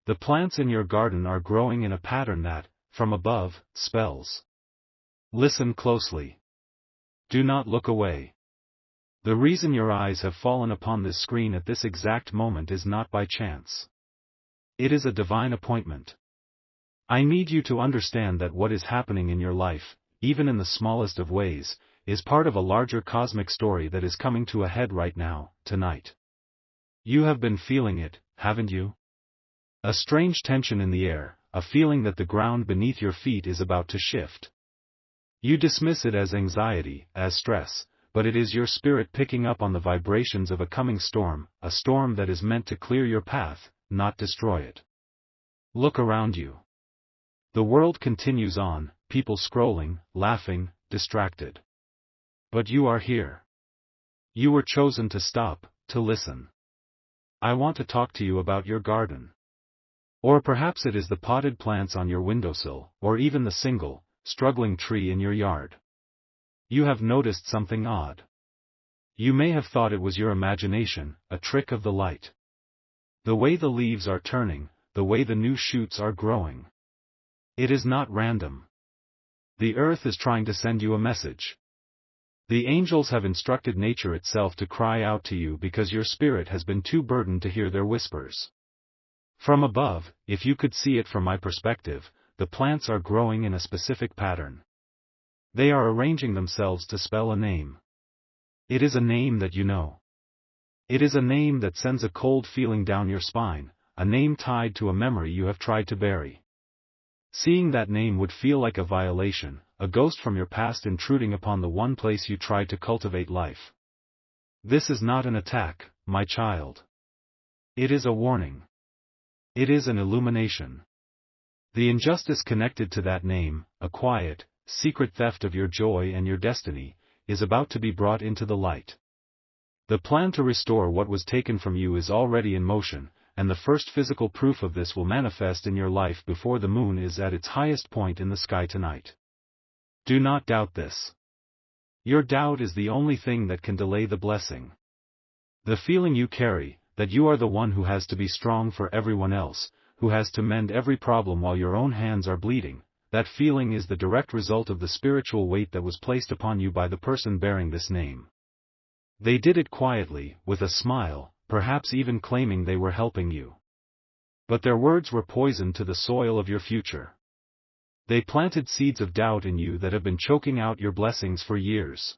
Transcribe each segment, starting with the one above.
The plants in your garden are growing in a pattern that, from above, spells. Listen closely. Do not look away. The reason your eyes have fallen upon this screen at this exact moment is not by chance. It is a divine appointment. I need you to understand that what is happening in your life, even in the smallest of ways, is part of a larger cosmic story that is coming to a head right now, tonight. You have been feeling it, haven't you? A strange tension in the air, a feeling that the ground beneath your feet is about to shift. You dismiss it as anxiety, as stress, but it is your spirit picking up on the vibrations of a coming storm, a storm that is meant to clear your path, not destroy it. Look around you. The world continues on, people scrolling, laughing, distracted. But you are here. You were chosen to stop, to listen. I want to talk to you about your garden. Or perhaps it is the potted plants on your windowsill, or even the single, struggling tree in your yard. You have noticed something odd. You may have thought it was your imagination, a trick of the light. The way the leaves are turning, the way the new shoots are growing. It is not random. The earth is trying to send you a message. The angels have instructed nature itself to cry out to you because your spirit has been too burdened to hear their whispers. From above, if you could see it from my perspective, the plants are growing in a specific pattern. They are arranging themselves to spell a name. It is a name that you know. It is a name that sends a cold feeling down your spine, a name tied to a memory you have tried to bury. Seeing that name would feel like a violation, a ghost from your past intruding upon the one place you tried to cultivate life. This is not an attack, my child. It is a warning. It is an illumination. The injustice connected to that name, a quiet, secret theft of your joy and your destiny, is about to be brought into the light. The plan to restore what was taken from you is already in motion, and the first physical proof of this will manifest in your life before the moon is at its highest point in the sky tonight. Do not doubt this. Your doubt is the only thing that can delay the blessing. The feeling you carry, that you are the one who has to be strong for everyone else, who has to mend every problem while your own hands are bleeding, that feeling is the direct result of the spiritual weight that was placed upon you by the person bearing this name. They did it quietly, with a smile, perhaps even claiming they were helping you. But their words were poison to the soil of your future. They planted seeds of doubt in you that have been choking out your blessings for years.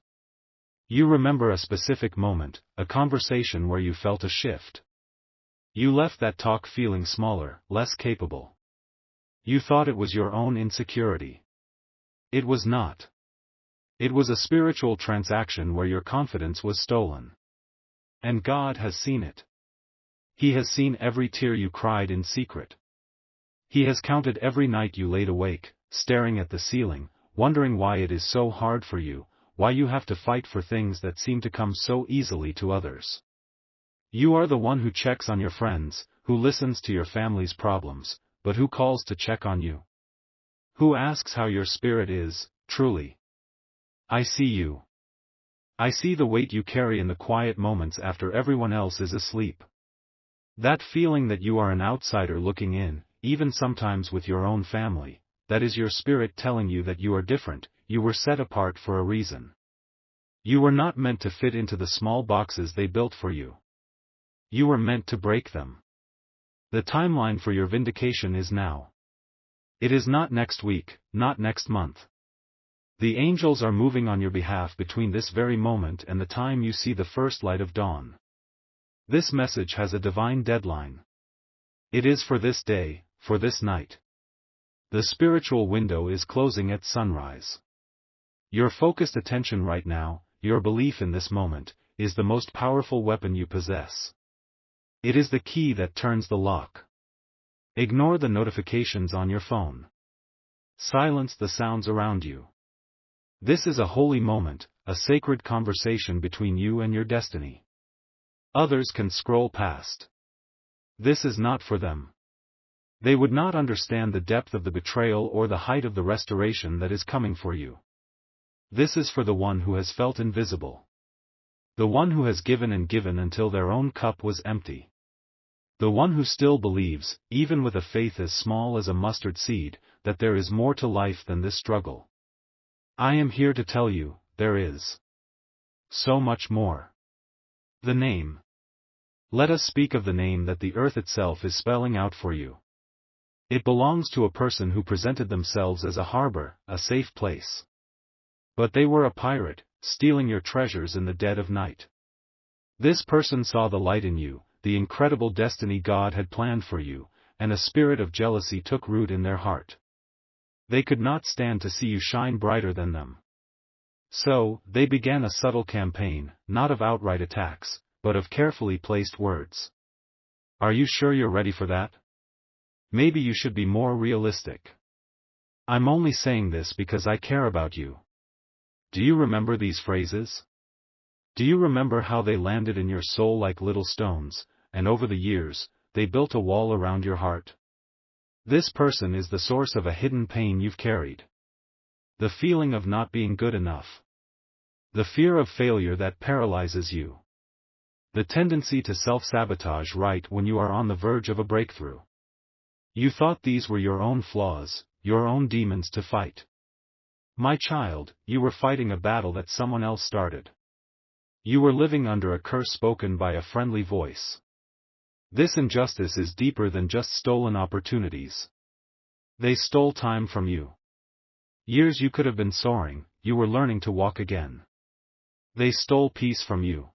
You remember a specific moment, a conversation where you felt a shift. You left that talk feeling smaller, less capable. You thought it was your own insecurity. It was not. It was a spiritual transaction where your confidence was stolen. And God has seen it. He has seen every tear you cried in secret. He has counted every night you laid awake, staring at the ceiling, wondering why it is so hard for you, why you have to fight for things that seem to come so easily to others. You are the one who checks on your friends, who listens to your family's problems, but who calls to check on you? Who asks how your spirit is, truly? I see you. I see the weight you carry in the quiet moments after everyone else is asleep. That feeling that you are an outsider looking in, even sometimes with your own family, that is your spirit telling you that you are different, you were set apart for a reason. You were not meant to fit into the small boxes they built for you. You were meant to break them. The timeline for your vindication is now. It is not next week, not next month. The angels are moving on your behalf between this very moment and the time you see the first light of dawn. This message has a divine deadline. It is for this day, for this night. The spiritual window is closing at sunrise. Your focused attention right now, your belief in this moment, is the most powerful weapon you possess. It is the key that turns the lock. Ignore the notifications on your phone. Silence the sounds around you. This is a holy moment, a sacred conversation between you and your destiny. Others can scroll past. This is not for them. They would not understand the depth of the betrayal or the height of the restoration that is coming for you. This is for the one who has felt invisible. The one who has given and given until their own cup was empty. The one who still believes, even with a faith as small as a mustard seed, that there is more to life than this struggle. I am here to tell you, there is so much more. The name. Let us speak of the name that the earth itself is spelling out for you. It belongs to a person who presented themselves as a harbor, a safe place. But they were a pirate, stealing your treasures in the dead of night. This person saw the light in you, the incredible destiny God had planned for you, and a spirit of jealousy took root in their heart. They could not stand to see you shine brighter than them. So, they began a subtle campaign, not of outright attacks, but of carefully placed words. Are you sure you're ready for that? Maybe you should be more realistic. I'm only saying this because I care about you. Do you remember these phrases? Do you remember how they landed in your soul like little stones, and over the years, they built a wall around your heart? This person is the source of a hidden pain you've carried. The feeling of not being good enough. The fear of failure that paralyzes you. The tendency to self-sabotage right when you are on the verge of a breakthrough. You thought these were your own flaws, your own demons to fight. My child, you were fighting a battle that someone else started. You were living under a curse spoken by a friendly voice. This injustice is deeper than just stolen opportunities. They stole time from you. Years you could have been soaring, you were learning to walk again. They stole peace from you.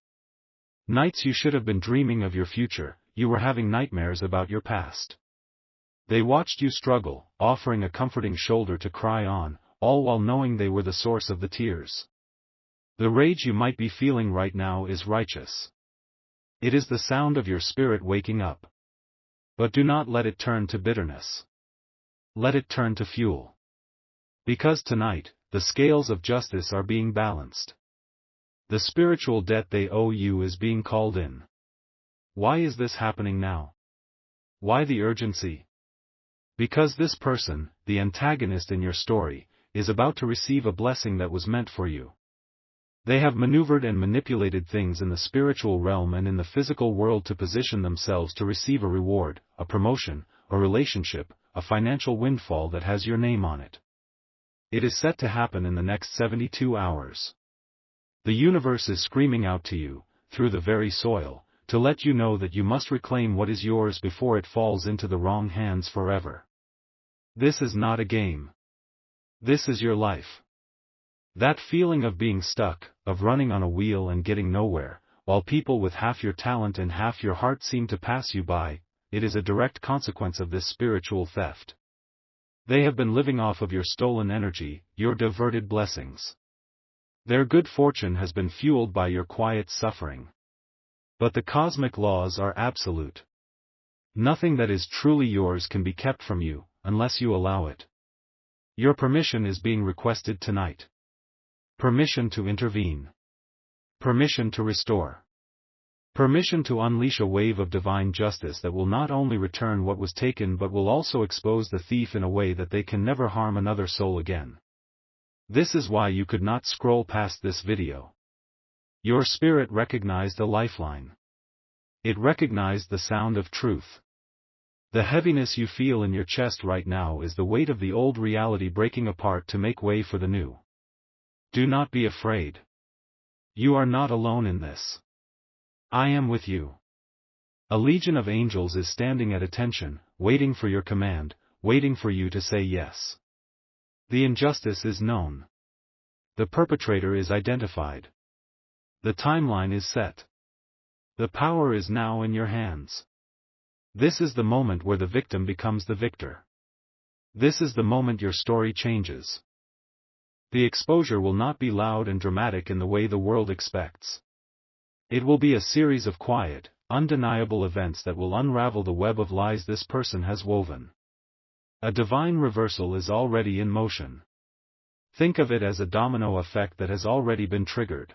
Nights you should have been dreaming of your future, you were having nightmares about your past. They watched you struggle, offering a comforting shoulder to cry on, all while knowing they were the source of the tears. The rage you might be feeling right now is righteous. It is the sound of your spirit waking up. But do not let it turn to bitterness. Let it turn to fuel. Because tonight, the scales of justice are being balanced. The spiritual debt they owe you is being called in. Why is this happening now? Why the urgency? Because this person, the antagonist in your story, is about to receive a blessing that was meant for you. They have maneuvered and manipulated things in the spiritual realm and in the physical world to position themselves to receive a reward, a promotion, a relationship, a financial windfall that has your name on it. It is set to happen in the next 72 hours. The universe is screaming out to you, through the very soil, to let you know that you must reclaim what is yours before it falls into the wrong hands forever. This is not a game. This is your life. That feeling of being stuck, of running on a wheel and getting nowhere, while people with half your talent and half your heart seem to pass you by, it is a direct consequence of this spiritual theft. They have been living off of your stolen energy, your diverted blessings. Their good fortune has been fueled by your quiet suffering. But the cosmic laws are absolute. Nothing that is truly yours can be kept from you, unless you allow it. Your permission is being requested tonight. Permission to intervene. Permission to restore. Permission to unleash a wave of divine justice that will not only return what was taken but will also expose the thief in a way that they can never harm another soul again. This is why you could not scroll past this video. Your spirit recognized a lifeline. It recognized the sound of truth. The heaviness you feel in your chest right now is the weight of the old reality breaking apart to make way for the new. Do not be afraid. You are not alone in this. I am with you. A legion of angels is standing at attention, waiting for your command, waiting for you to say yes. The injustice is known. The perpetrator is identified. The timeline is set. The power is now in your hands. This is the moment where the victim becomes the victor. This is the moment your story changes. The exposure will not be loud and dramatic in the way the world expects. It will be a series of quiet, undeniable events that will unravel the web of lies this person has woven. A divine reversal is already in motion. Think of it as a domino effect that has already been triggered.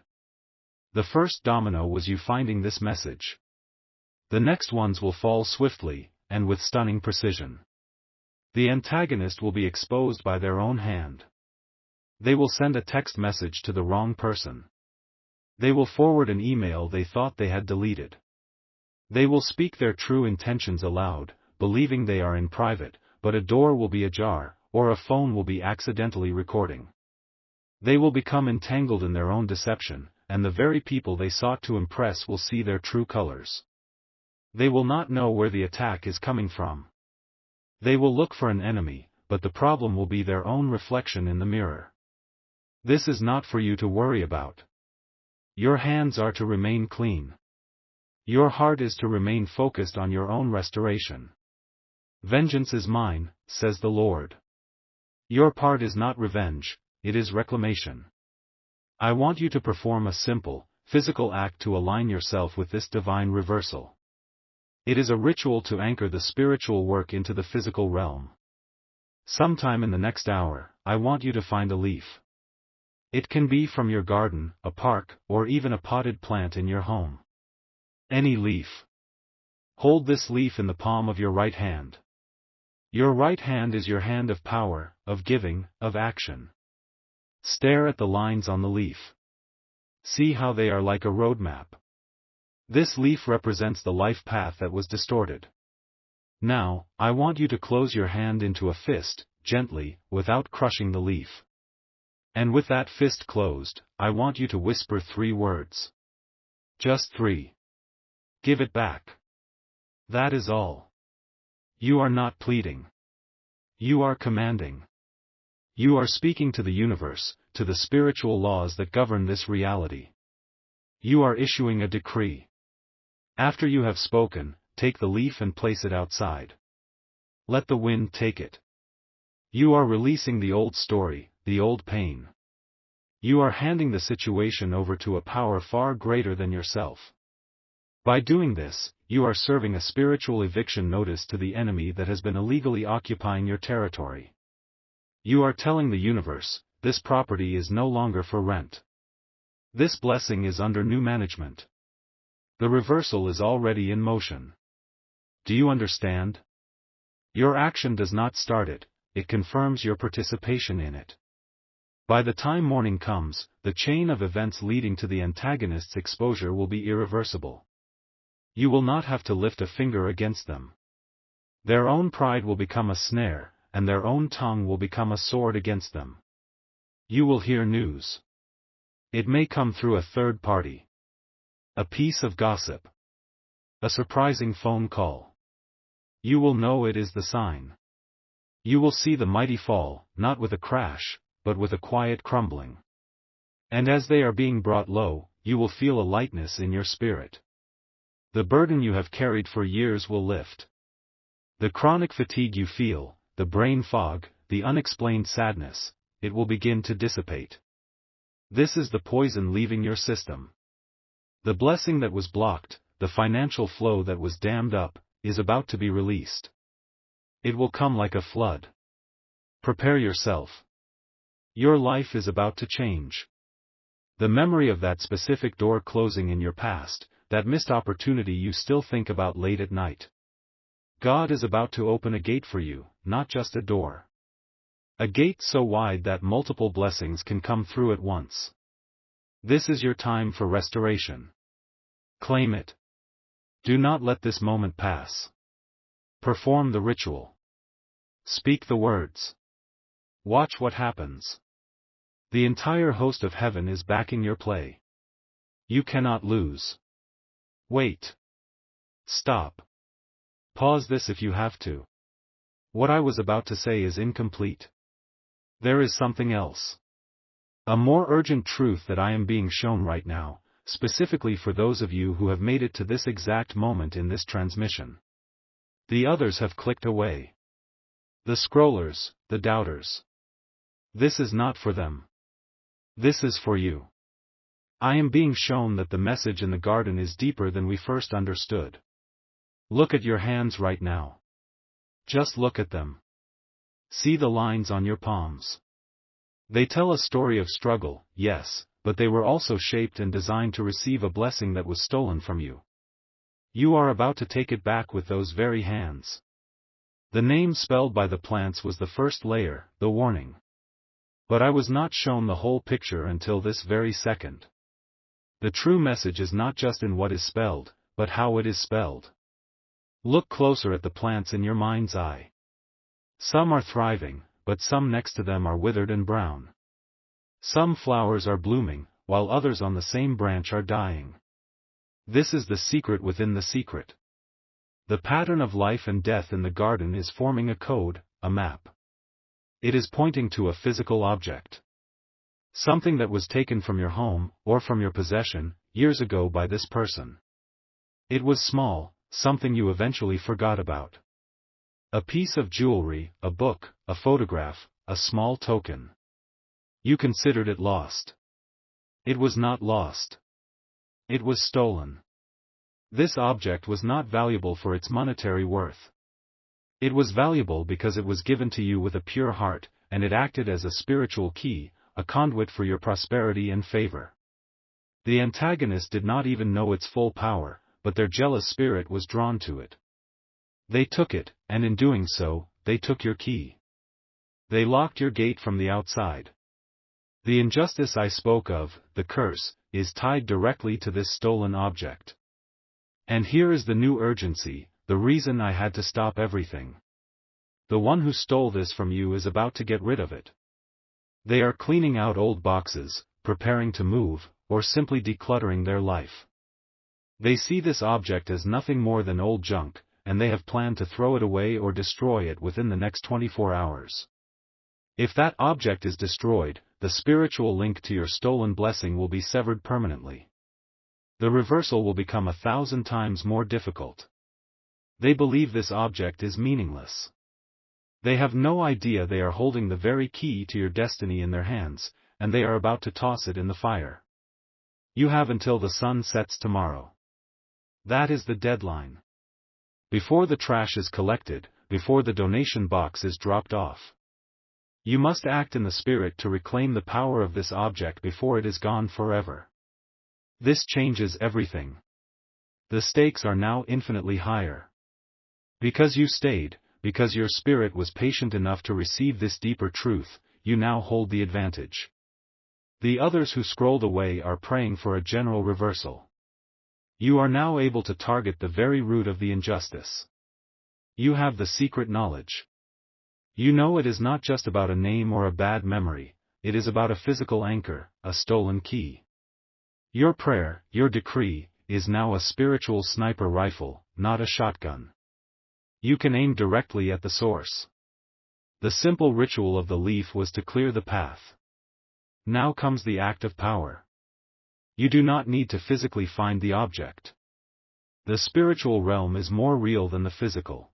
The first domino was you finding this message. The next ones will fall swiftly, and with stunning precision. The antagonist will be exposed by their own hand. They will send a text message to the wrong person. They will forward an email they thought they had deleted. They will speak their true intentions aloud, believing they are in private, but a door will be ajar, or a phone will be accidentally recording. They will become entangled in their own deception, and the very people they sought to impress will see their true colors. They will not know where the attack is coming from. They will look for an enemy, but the problem will be their own reflection in the mirror. This is not for you to worry about. Your hands are to remain clean. Your heart is to remain focused on your own restoration. Vengeance is mine, says the Lord. Your part is not revenge, it is reclamation. I want you to perform a simple, physical act to align yourself with this divine reversal. It is a ritual to anchor the spiritual work into the physical realm. Sometime in the next hour, I want you to find a leaf. It can be from your garden, a park, or even a potted plant in your home. Any leaf. Hold this leaf in the palm of your right hand. Your right hand is your hand of power, of giving, of action. Stare at the lines on the leaf. See how they are like a roadmap. This leaf represents the life path that was distorted. Now, I want you to close your hand into a fist, gently, without crushing the leaf. And with that fist closed, I want you to whisper 3 words. Just 3. Give it back. That is all. You are not pleading. You are commanding. You are speaking to the universe, to the spiritual laws that govern this reality. You are issuing a decree. After you have spoken, take the leaf and place it outside. Let the wind take it. You are releasing the old story, the old pain. You are handing the situation over to a power far greater than yourself. By doing this, you are serving a spiritual eviction notice to the enemy that has been illegally occupying your territory. You are telling the universe, this property is no longer for rent. This blessing is under new management. The reversal is already in motion. Do you understand? Your action does not start it, it confirms your participation in it. By the time morning comes, the chain of events leading to the antagonist's exposure will be irreversible. You will not have to lift a finger against them. Their own pride will become a snare, and their own tongue will become a sword against them. You will hear news. It may come through a third party. A piece of gossip. A surprising phone call. You will know it is the sign. You will see the mighty fall, not with a crash, but with a quiet crumbling. And as they are being brought low, you will feel a lightness in your spirit. The burden you have carried for years will lift. The chronic fatigue you feel, the brain fog, the unexplained sadness, it will begin to dissipate. This is the poison leaving your system. The blessing that was blocked, the financial flow that was dammed up, is about to be released. It will come like a flood. Prepare yourself. Your life is about to change. The memory of that specific door closing in your past, that missed opportunity you still think about late at night. God is about to open a gate for you, not just a door. A gate so wide that multiple blessings can come through at once. This is your time for restoration. Claim it. Do not let this moment pass. Perform the ritual. Speak the words. Watch what happens. The entire host of heaven is backing your play. You cannot lose. Wait. Stop. Pause this if you have to. What I was about to say is incomplete. There is something else. A more urgent truth that I am being shown right now, specifically for those of you who have made it to this exact moment in this transmission. The others have clicked away. The scrollers, the doubters. This is not for them. This is for you. I am being shown that the message in the garden is deeper than we first understood. Look at your hands right now. Just look at them. See the lines on your palms. They tell a story of struggle, yes, but they were also shaped and designed to receive a blessing that was stolen from you. You are about to take it back with those very hands. The name spelled by the plants was the first layer, the warning. But I was not shown the whole picture until this very second. The true message is not just in what is spelled, but how it is spelled. Look closer at the plants in your mind's eye. Some are thriving, but some next to them are withered and brown. Some flowers are blooming, while others on the same branch are dying. This is the secret within the secret. The pattern of life and death in the garden is forming a code, a map. It is pointing to a physical object. Something that was taken from your home, or from your possession, years ago by this person. It was small, something you eventually forgot about. A piece of jewelry, a book, a photograph, a small token. You considered it lost. It was not lost. It was stolen. This object was not valuable for its monetary worth. It was valuable because it was given to you with a pure heart, and it acted as a spiritual key, a conduit for your prosperity and favor. The antagonist did not even know its full power, but their jealous spirit was drawn to it. They took it, and in doing so, they took your key. They locked your gate from the outside. The injustice I spoke of, the curse, is tied directly to this stolen object. And here is the new urgency, the reason I had to stop everything. The one who stole this from you is about to get rid of it. They are cleaning out old boxes, preparing to move, or simply decluttering their life. They see this object as nothing more than old junk, and they have planned to throw it away or destroy it within the next 24 hours. If that object is destroyed, the spiritual link to your stolen blessing will be severed permanently. The reversal will become 1,000 times more difficult. They believe this object is meaningless. They have no idea they are holding the very key to your destiny in their hands, and they are about to toss it in the fire. You have until the sun sets tomorrow. That is the deadline. Before the trash is collected, before the donation box is dropped off. You must act in the spirit to reclaim the power of this object before it is gone forever. This changes everything. The stakes are now infinitely higher. Because you stayed, because your spirit was patient enough to receive this deeper truth, you now hold the advantage. The others who scrolled away are praying for a general reversal. You are now able to target the very root of the injustice. You have the secret knowledge. You know it is not just about a name or a bad memory, it is about a physical anchor, a stolen key. Your prayer, your decree, is now a spiritual sniper rifle, not a shotgun. You can aim directly at the source. The simple ritual of the leaf was to clear the path. Now comes the act of power. You do not need to physically find the object. The spiritual realm is more real than the physical.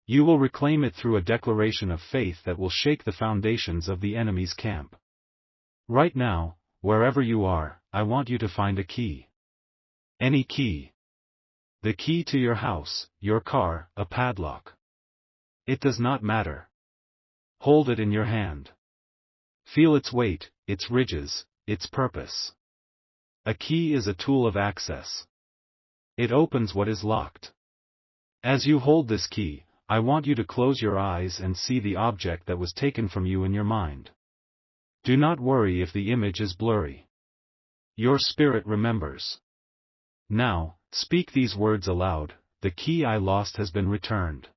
You will reclaim it through a declaration of faith that will shake the foundations of the enemy's camp. Right now, wherever you are, I want you to find a key. Any key. The key to your house, your car, a padlock. It does not matter. Hold it in your hand. Feel its weight, its ridges, its purpose. A key is a tool of access. It opens what is locked. As you hold this key, I want you to close your eyes and see the object that was taken from you in your mind. Do not worry if the image is blurry. Your spirit remembers. Now, speak these words aloud: the key I lost has been returned.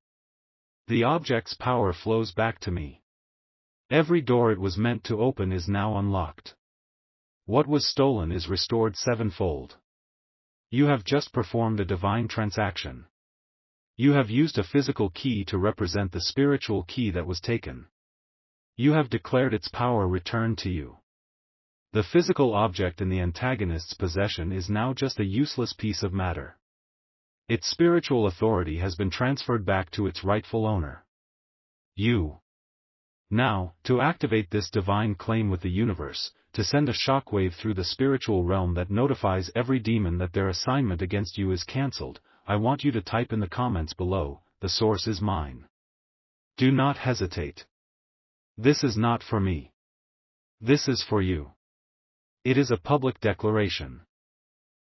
The object's power flows back to me. Every door it was meant to open is now unlocked. What was stolen is restored sevenfold. You have just performed a divine transaction. You have used a physical key to represent the spiritual key that was taken. You have declared its power returned to you. The physical object in the antagonist's possession is now just a useless piece of matter. Its spiritual authority has been transferred back to its rightful owner. You. Now, to activate this divine claim with the universe, to send a shockwave through the spiritual realm that notifies every demon that their assignment against you is cancelled, I want you to type in the comments below, "The source is mine." Do not hesitate. This is not for me. This is for you. It is a public declaration.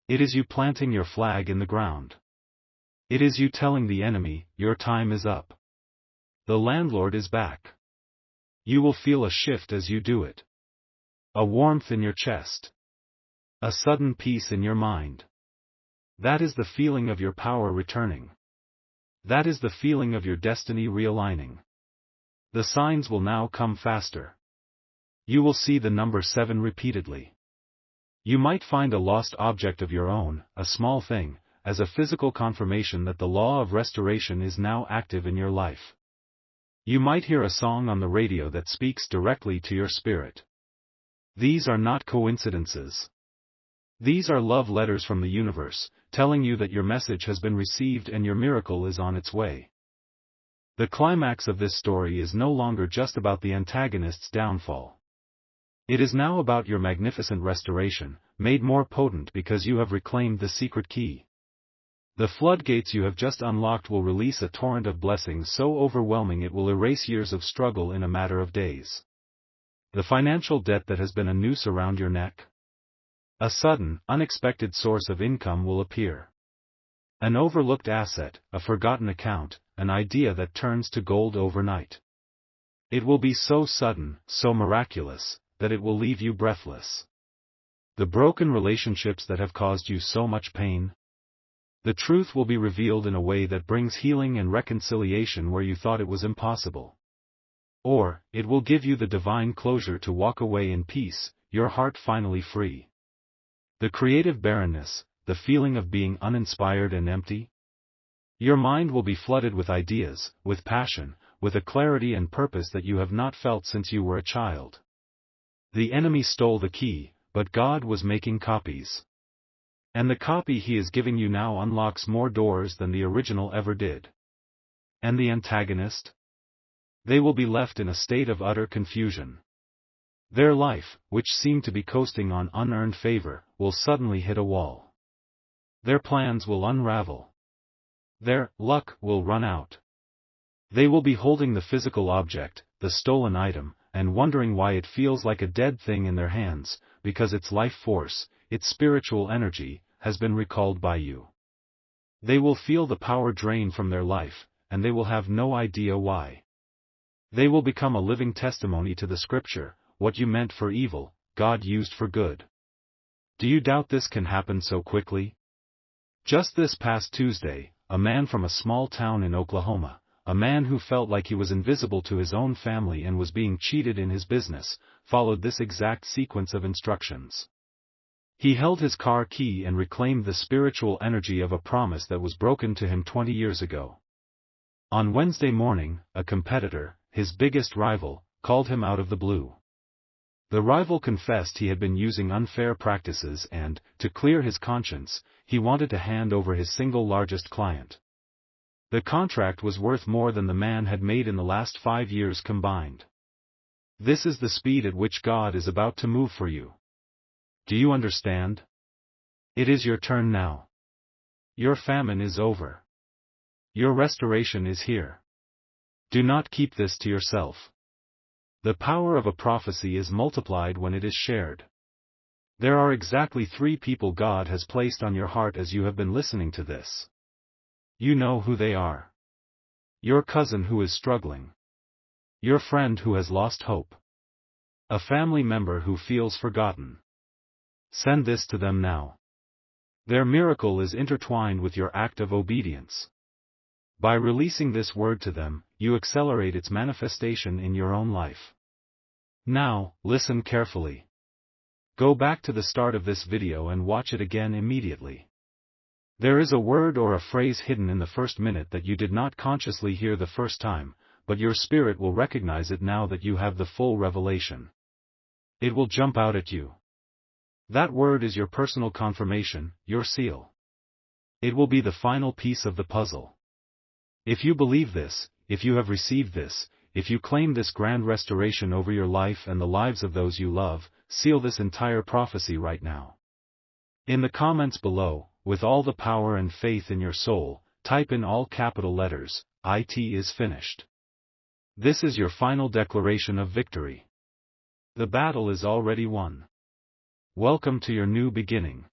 It is you planting your flag in the ground. It is you telling the enemy, your time is up. The landlord is back. You will feel a shift as you do it. A warmth in your chest. A sudden peace in your mind. That is the feeling of your power returning. That is the feeling of your destiny realigning. The signs will now come faster. You will see the number 7 repeatedly. You might find a lost object of your own, a small thing, as a physical confirmation that the law of restoration is now active in your life. You might hear a song on the radio that speaks directly to your spirit. These are not coincidences. These are love letters from the universe, telling you that your message has been received and your miracle is on its way. The climax of this story is no longer just about the antagonist's downfall. It is now about your magnificent restoration, made more potent because you have reclaimed the secret key. The floodgates you have just unlocked will release a torrent of blessings so overwhelming it will erase years of struggle in a matter of days. The financial debt that has been a noose around your neck? A sudden, unexpected source of income will appear. An overlooked asset, a forgotten account, an idea that turns to gold overnight. It will be so sudden, so miraculous, that it will leave you breathless. The broken relationships that have caused you so much pain? The truth will be revealed in a way that brings healing and reconciliation where you thought it was impossible. Or, it will give you the divine closure to walk away in peace, your heart finally free. The creative barrenness, the feeling of being uninspired and empty? Your mind will be flooded with ideas, with passion, with a clarity and purpose that you have not felt since you were a child. The enemy stole the key, but God was making copies. And the copy he is giving you now unlocks more doors than the original ever did. And the antagonist? They will be left in a state of utter confusion. Their life, which seemed to be coasting on unearned favor, will suddenly hit a wall. Their plans will unravel. Their luck will run out. They will be holding the physical object, the stolen item, and wondering why it feels like a dead thing in their hands, because its life force, its spiritual energy, has been recalled by you. They will feel the power drain from their life, and they will have no idea why. They will become a living testimony to the scripture, what you meant for evil, God used for good. Do you doubt this can happen so quickly? Just this past Tuesday, a man from a small town in Oklahoma, a man who felt like he was invisible to his own family and was being cheated in his business, followed this exact sequence of instructions. He held his car key and reclaimed the spiritual energy of a promise that was broken to him 20 years ago. On Wednesday morning, a competitor, his biggest rival, called him out of the blue. The rival confessed he had been using unfair practices and, to clear his conscience, he wanted to hand over his single largest client. The contract was worth more than the man had made in the last 5 years combined. This is the speed at which God is about to move for you. Do you understand? It is your turn now. Your famine is over. Your restoration is here. Do not keep this to yourself. The power of a prophecy is multiplied when it is shared. There are exactly 3 people God has placed on your heart as you have been listening to this. You know who they are. Your cousin who is struggling. Your friend who has lost hope. A family member who feels forgotten. Send this to them now. Their miracle is intertwined with your act of obedience. By releasing this word to them, you accelerate its manifestation in your own life. Now, listen carefully. Go back to the start of this video and watch it again immediately. There is a word or a phrase hidden in the first minute that you did not consciously hear the first time, but your spirit will recognize it now that you have the full revelation. It will jump out at you. That word is your personal confirmation, your seal. It will be the final piece of the puzzle. If you believe this, if you have received this, if you claim this grand restoration over your life and the lives of those you love, seal this entire prophecy right now. In the comments below, with all the power and faith in your soul, type in all capital letters, "It is finished." This is your final declaration of victory. The battle is already won. Welcome to your new beginning.